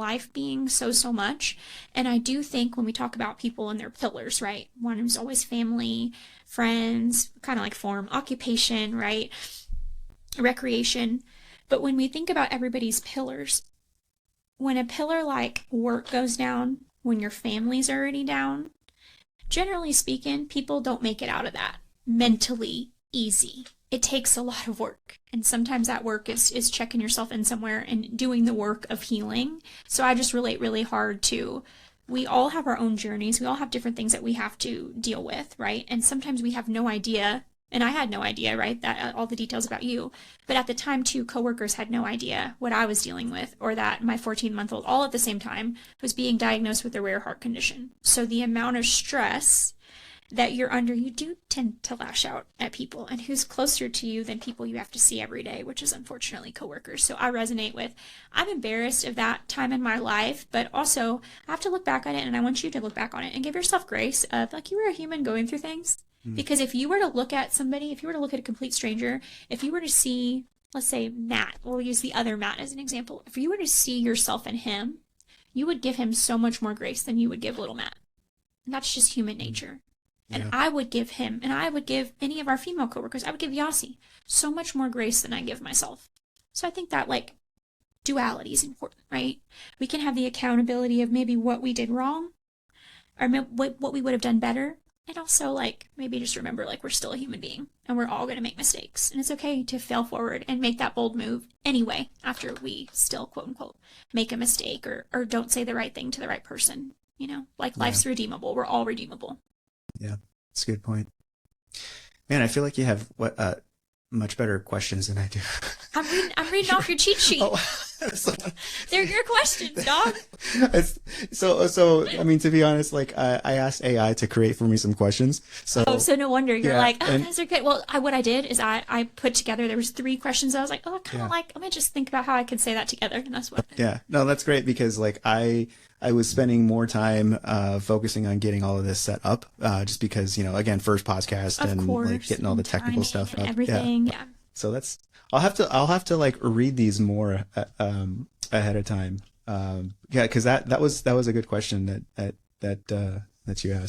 life being so much. And I do think when we talk about people and their pillars, right? One is always family, friends, kind of like form, occupation, right? Recreation. But when we think about everybody's pillars, when a pillar like work goes down, when your family's already down, generally speaking, people don't make it out of that mentally easy. It takes a lot of work. And sometimes that work is checking yourself in somewhere and doing the work of healing. So I just relate really hard to, we all have our own journeys. We all have different things that we have to deal with, right? And sometimes we have no idea. And I had no idea, right? That all the details about you. But at the time, too, coworkers had no idea what I was dealing with, or that my 14-month-old, all at the same time, was being diagnosed with a rare heart condition. So the amount of stress that you're under, you do tend to lash out at people. And who's closer to you than people you have to see every day, which is unfortunately coworkers. So I resonate with, I'm embarrassed of that time in my life, but also I have to look back on it, and I want you to look back on it and give yourself grace of, like, you were a human going through things. Because if you were to look at somebody, if you were to look at a complete stranger, if you were to see, let's say Matt, we'll use the other Matt as an example. If you were to see yourself in him, you would give him so much more grace than you would give little Matt. And that's just human nature. And I would give him, and I would give any of our female coworkers, I would give Yasi so much more grace than I give myself. So I think that, like, duality is important, right? We can have the accountability of maybe what we did wrong, or what we would have done better. And also, like, maybe just remember, like, we're still a human being, and we're all going to make mistakes. And it's okay to fail forward and make that bold move anyway, after we still, quote unquote, make a mistake or don't say the right thing to the right person. You know, like, life's redeemable. We're all redeemable. Yeah, that's a good point. Man, I feel like you have much better questions than I do. I'm reading off your cheat sheet. Oh. They're your questions, dog. So I mean, to be honest, like, I asked AI to create for me some questions. So no wonder you're like, oh, those are good. Well, what I did is I put together, there was 3 questions. I was like, oh, I kind of like, let me just think about how I could say that together. And that's what. Yeah, no, that's great, because like I was spending more time focusing on getting all of this set up, just because, you know, again, first podcast, and like getting all the technical stuff up. Everything. Yeah. So that's, I'll have to like read these more ahead of time. Yeah, because that was a good question that you asked.